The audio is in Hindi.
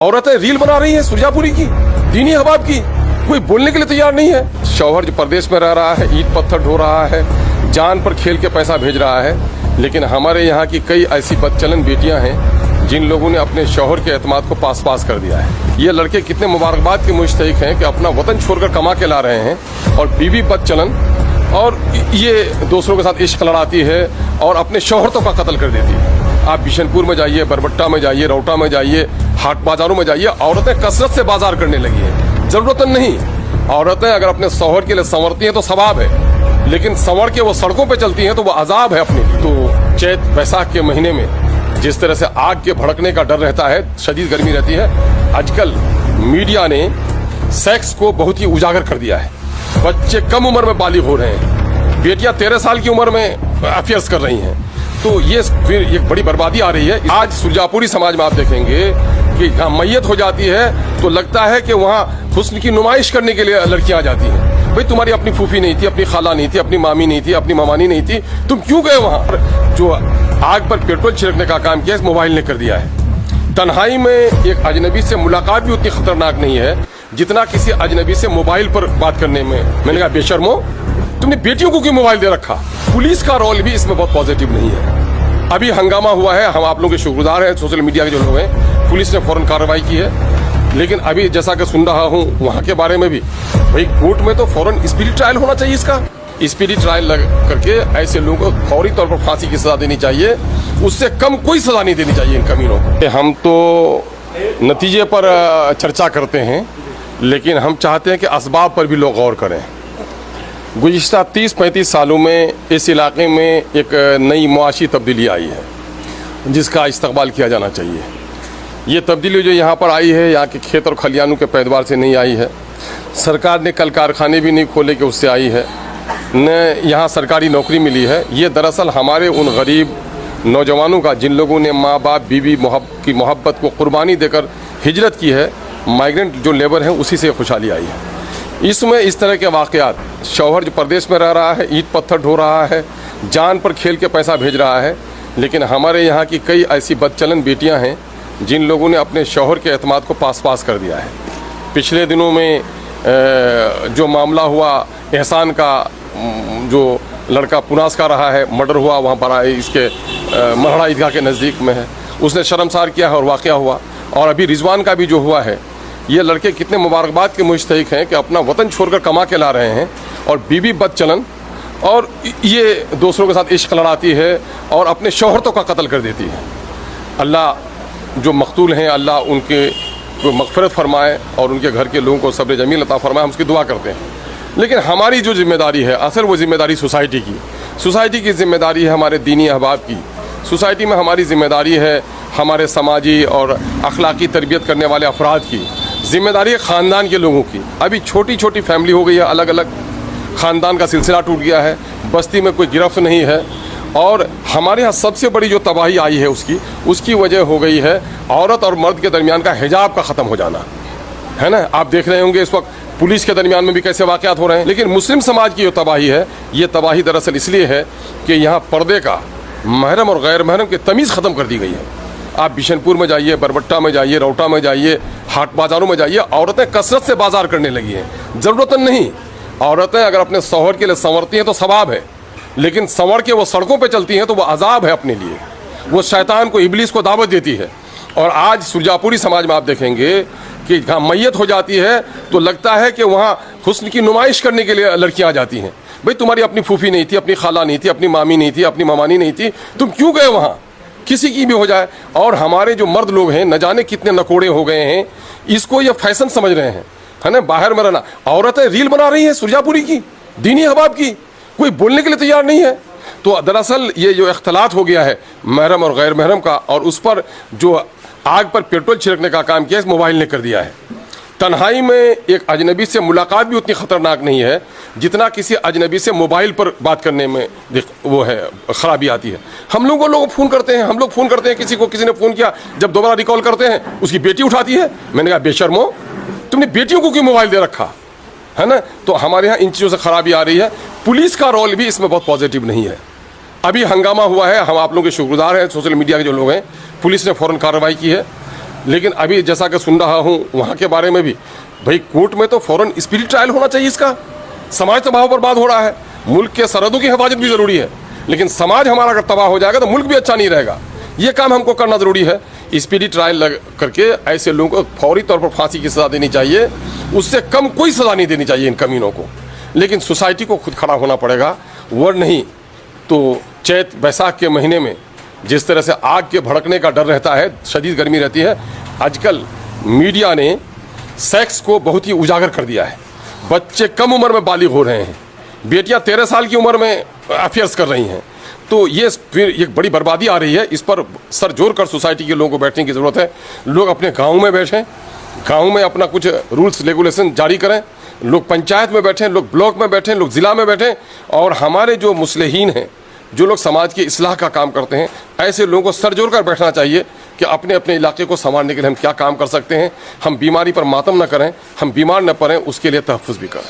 औरतें रील बना रही हैं सुरजापुरी की, दीनी हबाब की, कोई बोलने के लिए तैयार नहीं है। शौहर जो परदेश में रह रहा है, ईंट पत्थर ढो रहा है, जान पर खेल के पैसा भेज रहा है, लेकिन हमारे यहाँ की कई ऐसी बदचलन बेटियां हैं जिन लोगों ने अपने शौहर के एतमाद को पास पास कर दिया है। ये लड़के कितने मुबारकबाद के मुस्तहिक हैं कि अपना वतन छोड़कर कमा के ला रहे हैं, और बीवी बदचलन और ये दूसरों के साथ इश्क लड़ाती है और अपने शौहरतों का कत्ल कर देती है। आप बिशनपुर में जाइए, बरबट्टा में जाइए, रौटा में जाइए, हाट बाजारों में जाइए, औरतें कसरत से बाजार करने लगी हैं। जरूरत नहीं, औरतें अगर अपने शौहर के लिए संवरती हैं तो सवाब है, लेकिन संवर के वो सड़कों पे चलती हैं तो वो अजाब है अपने लिए। तो चैत बैसाख के महीने में जिस तरह से आग के भड़कने का डर रहता है, शदीद गर्मी रहती है, आजकल मीडिया ने सेक्स को बहुत ही उजागर कर दिया है। बच्चे कम उम्र में बालिग हो रहे हैं, बेटियां 13 साल की उम्र में अफेयर्स कर रही हैं, तो ये फिर एक बड़ी बर्बादी आ रही है। आज सुरजापुरी समाज में आप देखेंगे कि जहाँ मैयत हो जाती है तो लगता है कि वहाँ हुस्न की नुमाइश करने के लिए लड़कियां आ जाती हैं। भाई तुम्हारी अपनी फूफी नहीं थी, अपनी खाला नहीं थी, अपनी मामी नहीं थी, अपनी मामानी नहीं थी, तुम क्यों गए वहाँ? जो आग पर पेट्रोल छिड़कने का काम किया इस मोबाइल ने कर दिया है। तन्हाई में एक अजनबी से मुलाकात भी उतनी खतरनाक नहीं है जितना किसी अजनबी से मोबाइल पर बात करने में। मैंने कहा बेशर्मो, तुमने बेटियों को क्यों मोबाइल दे रखा? पुलिस का रोल भी इसमें बहुत पॉजिटिव नहीं है। अभी हंगामा हुआ है, हम आप लोगों के शुक्रगुजार हैं, सोशल मीडिया के जो लोग हैं, पुलिस ने फौरन कार्रवाई की है, लेकिन अभी जैसा कि सुन रहा हूं वहां के बारे में भी, भाई कोर्ट में तो फौरन स्पीडी ट्रायल होना चाहिए। इसका स्पीडी ट्रायल लग करके ऐसे लोगों को फौरी तौर पर फांसी की सजा देनी चाहिए, उससे कम कोई सजा नहीं देनी चाहिए इन कमीनों को। हम तो नतीजे पर चर्चा करते हैं, लेकिन हम चाहते हैं कि असबाब पर भी लोग गौर करें। गुज़िश्ता 30-35 सालों में इस इलाके में एक नई मुआशी तब्दीली आई है जिसका इस्तकबाल किया जाना चाहिए। ये तब्दीली जो यहाँ पर आई है, यहाँ के खेत और खलियानों के पैदावार से नहीं आई है, सरकार ने कल कारखाने भी नहीं खोले कि उससे आई है, न यहाँ सरकारी नौकरी मिली है। ये दरअसल हमारे उन गरीब नौजवानों का जिन लोगों ने माँ बाप बीवी की मोहब्बत को कुर्बानी देकर हिजरत की है, माइग्रेंट जो लेबर हैं, उसी से खुशहाली आई है। इसमें इस तरह के वाक़यात, शौहर जो परदेश में रह रहा है, ईंट पत्थर ढो रहा है, जान पर खेल के पैसा भेज रहा है, लेकिन हमारे यहाँ की कई ऐसी बदचलन बेटियां हैं जिन लोगों ने अपने शौहर के एतमाद को पास पास कर दिया है। पिछले दिनों में जो मामला हुआ एहसान का, जो लड़का पुनास का रहा है, मर्डर हुआ वहाँ पर, इसके महड़ा ईदगाह के नज़दीक में है, उसने शर्मसार किया है और वाक़या हुआ। और अभी रिजवान का भी जो हुआ है, ये लड़के कितने मुबारकबाद के मुस्तहिक हैं कि अपना वतन छोड़कर कमा के ला रहे हैं, और बीवी बदचलन और ये दूसरों के साथ इश्क लड़ाती है और अपने शौहरतों का कत्ल कर देती है। अल्लाह जो मकतूल हैं, अल्लाह उनके को मग़फ़िरत फरमाए और उनके घर के लोगों को सब्र जमील अता फरमाए, हम उसकी दुआ करते हैं। लेकिन हमारी जो जिम्मेदारी है, असल वो जिम्मेदारी सोसाइटी की जिम्मेदारी है, हमारे दीनी अहबाब की। सोसाइटी में हमारी जिम्मेदारी है हमारे समाजी और अखलाकी तरबियत करने वाले अफराद की, जिम्मेदारी है ख़ानदान के लोगों की। अभी छोटी छोटी फैमिली हो गई है, अलग अलग ख़ानदान का सिलसिला टूट गया है, बस्ती में कोई गिरफ्त नहीं है, और हमारे यहाँ सबसे बड़ी जो तबाही आई है उसकी वजह हो गई है औरत और मर्द के दरमियान का हिजाब का ख़त्म हो जाना, है ना। आप देख रहे होंगे इस वक्त पुलिस के दरमियान में भी कैसे वाक़यात हो रहे हैं। लेकिन मुस्लिम समाज की जो तबाही है, ये तबाही दरअसल इसलिए है कि यहाँ पर्दे का महरम और गैर महरम की तमीज़ ख़त्म कर दी गई है। आप बिशनपुर में जाइए, बरबट्टा में जाइए, रौटा में जाइए, हाट बाजारों में जाइए, औरतें कसरत से बाजार करने लगी हैं। ज़रूरत नहीं, औरतें अगर अपने शौहर के लिए संवरती हैं तो सवाब है, लेकिन संवर के वो सड़कों पे चलती हैं तो वो अजाब है अपने लिए, वो शैतान को, इबलीस को दावत देती है। और आज सुरजापुरी समाज में आप देखेंगे कि जहाँ मैयत हो जाती है तो लगता है कि वहाँ हुस्न की नुमाइश करने के लिए लड़कियां आ जाती हैं। भाई तुम्हारी अपनी फूफी नहीं थी, अपनी खाला नहीं थी, अपनी मामी नहीं थी, अपनी मामानी नहीं थी, तुम क्यों गए वहाँ? किसी की भी हो जाए। और हमारे जो मर्द लोग हैं, न जाने कितने नकोड़े हो गए हैं, इसको ये फैशन समझ रहे हैं, है ना, बाहर में रहना। औरतें रील बना रही हैं सुरजापुरी की, दीनी हबाब की, कोई बोलने के लिए तैयार नहीं है। तो दरअसल ये जो इख्तलात हो गया है महरम और गैर महरम का, और उस पर जो आग पर पेट्रोल छिड़कने का काम किया इस मोबाइल ने कर दिया है। तन्हाई में एक अजनबी से मुलाकात भी उतनी ख़तरनाक नहीं है जितना किसी अजनबी से मोबाइल पर बात करने में वो है ख़राबी आती है। हम लोग फ़ोन करते हैं, किसी ने फ़ोन किया, जब दोबारा रिकॉल करते हैं उसकी बेटी उठाती है। मैंने कहा बेशर्मो, तुमने बेटियों को क्यों मोबाइल दे रखा, है ना। तो हमारे यहाँ इन चीज़ों से ख़राबी आ रही है। पुलिस का रोल भी इसमें बहुत पॉजिटिव नहीं है। अभी हंगामा हुआ है, हम आप लोगों के शुक्रगुजार हैं, सोशल मीडिया के जो लोग हैं, पुलिस ने फौरन कार्रवाई की है, लेकिन अभी जैसा कि सुन रहा हूँ वहाँ के बारे में भी, भाई कोर्ट में तो फौरन स्पीडी ट्रायल होना चाहिए इसका। समाज तबाह बर्बाद हो रहा है, मुल्क के सरहदों की हिफाजत भी ज़रूरी है, लेकिन समाज हमारा अगर तबाह हो जाएगा तो मुल्क भी अच्छा नहीं रहेगा। ये काम हमको करना ज़रूरी है। स्पीडी ट्रायल लग करके ऐसे लोगों को फौरी तौर पर फांसी की सज़ा देनी चाहिए, उससे कम कोई सज़ा नहीं देनी चाहिए इन कमीनों को। लेकिन सोसाइटी को खुद खड़ा होना पड़ेगा, वर नहीं तो चैत बैसाख के महीने में जिस तरह से आग के भड़कने का डर रहता है, शदीद गर्मी रहती है, आजकल मीडिया ने सेक्स को बहुत ही उजागर कर दिया है। बच्चे कम उम्र में बालिग हो रहे हैं, बेटियां 13 साल की उम्र में अफेयर्स कर रही हैं। तो ये फिर एक बड़ी बर्बादी आ रही है। इस पर सर जोड़ कर सोसाइटी के लोगों को बैठने की ज़रूरत है। लोग अपने गाँव में बैठें, गाँव में अपना कुछ रूल्स रेगुलेशन जारी करें, लोग पंचायत में बैठें, लोग ब्लॉक में बैठें, लोग ज़िला में बैठें, और हमारे जो मुस्लिहीन हैं, जो लोग समाज की इस्लाह का काम करते हैं, ऐसे लोगों को सर जोड़ कर बैठना चाहिए कि अपने अपने इलाके को संभालने के लिए हम क्या काम कर सकते हैं। हम बीमारी पर मातम न करें, हम बीमार न पड़ें, उसके लिए तहफ़्फ़ुज़ भी करें।